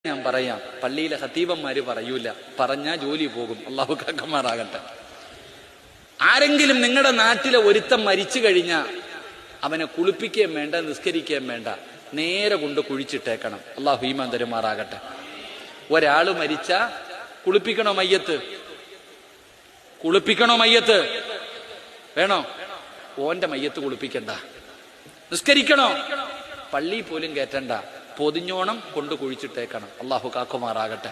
ഞാൻ പറയാം, പള്ളിയിലെ ഖതീബന്മാര് പറയൂല, പറഞ്ഞാ ജോലി പോകും. അള്ളാഹു കാക്കമാറാകട്ടെ. ആരെങ്കിലും നിങ്ങളുടെ നാട്ടിലെ ഒരുത്തം മരിച്ചു കഴിഞ്ഞാൽ അവനെ കുളിപ്പിക്കുകയും വേണ്ട, നിസ്കരിക്കുകയും വേണ്ട, നേരെ കൊണ്ട് കുഴിച്ചിട്ടേക്കണം. അള്ളാഹു ഈമാൻ തരുമാറാകട്ടെ. ഒരാള് മരിച്ച കുളിപ്പിക്കണോ മയ്യത്ത്? കുളിപ്പിക്കണോ മയ്യത്ത്? വേണോ? ഓന്റെ മയ്യത്ത് കുളിപ്പിക്കണ്ട. നിസ്കരിക്കണോ? പള്ളി പോലും കയറ്റണ്ട, പൊതിഞ്ഞോണം കൊണ്ട് കുഴിച്ചിട്ടേക്കണം. അള്ളാഹു കാക്കുമാറാകട്ടെ.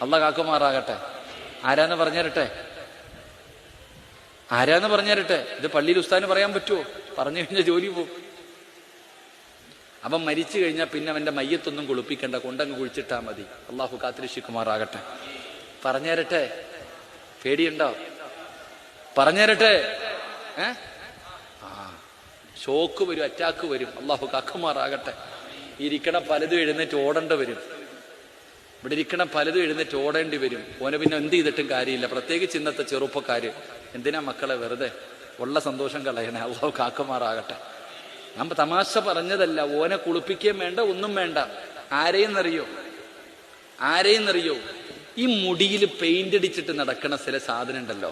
അള്ളാഹ് കാക്കുമാറാകട്ടെ. ആരാന്ന് പറഞ്ഞുതരട്ടെ? ആരാന്ന് പറഞ്ഞുതരട്ടെ? ഇത് പള്ളിയിൽ ഉസ്താദിന് പറയാൻ പറ്റുമോ? പറഞ്ഞു കഴിഞ്ഞാൽ ജോലി പോകും. അവൻ മരിച്ചു കഴിഞ്ഞാൽ പിന്നെ അവന്റെ മയ്യത്തൊന്നും കുളിപ്പിക്കണ്ട, കൊണ്ടങ്ങ് കുഴിച്ചിട്ടാ മതി. അള്ളാഹു കാത്തിരക്ഷിക്കുമാറാകട്ടെ. പറഞ്ഞുതരട്ടെ? പേടിയുണ്ടോ? പറഞ്ഞുതരട്ടെ? ഷോക്ക് വരും, അറ്റാക്ക് വരും. അള്ളാഹു കാക്കുമാറാകട്ടെ. ഇരിക്കണ പലതും എഴുന്നേറ്റ് ഓടേണ്ടി വരും. ഇവിടെ ഇരിക്കണ പലതും എഴുന്നേറ്റ് ഓടേണ്ടി വരും. ഓനെ പിന്നെ എന്ത് ചെയ്തിട്ടും കാര്യമില്ല. പ്രത്യേകിച്ച് ഇന്നത്തെ ചെറുപ്പക്കാര്. എന്തിനാ മക്കളെ വെറുതെ ഉള്ള സന്തോഷം കളയണേ? അള്ളാഹു കാക്കുമാറാകട്ടെ. ഞാൻ തമാശ പറഞ്ഞതല്ല. ഓനെ കുളിപ്പിക്കുകയും വേണ്ട, ഒന്നും വേണ്ട. ആരെയെന്നറിയോ? ഈ മുടിയിൽ പെയിന്റ് അടിച്ചിട്ട് നടക്കണ ചില സാധനം ഉണ്ടല്ലോ.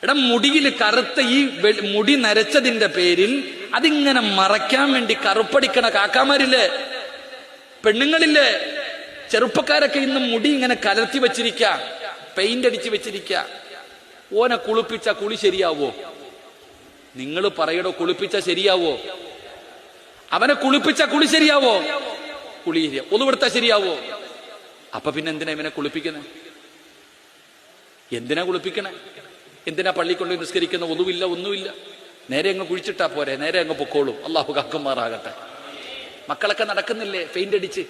എടാ, മുടിയിൽ കറുത്ത ഈ മുടി നരച്ചതിന്റെ പേരിൽ അതിങ്ങനെ മറയ്ക്കാൻ വേണ്ടി കറുപ്പടിക്കണ കാക്കാമാരില്ലേ, പെണ്ണുങ്ങളില്ലേ, ചെറുപ്പക്കാരൊക്കെ ഇന്ന് മുടി ഇങ്ങനെ കലർത്തി വെച്ചിരിക്ക, പെയിന്റ് അടിച്ച് വെച്ചിരിക്ക. ഓനെ കുളിപ്പിച്ച കുളി ശരിയാവോ? നിങ്ങൾ പറയടോ, കുളിപ്പിച്ച ശരിയാവോ? അവനെ കുളിപ്പിച്ച കുളി ശരിയാവോ? കുളി ഒന്നുകൊടുത്താ ശരിയാവോ? അപ്പൊ പിന്നെ എന്തിനാ ഇവനെ കുളിപ്പിക്കുന്നത്? എന്തിനാ കുളിപ്പിക്കണേ? എന്തിനാ പള്ളി കൊണ്ട് നിസ്കരിക്കുന്ന? ഒന്നുമില്ല. നേരെ അങ്ങ് കുഴിച്ചിട്ടാ പോരെ, നേരെ അങ്ങ് പൊക്കോളും. അള്ളാഹു കാക്കുമാറാകട്ടെ. മക്കളൊക്കെ നടക്കുന്നില്ലേ പെയിന്റ് അടിച്ച്?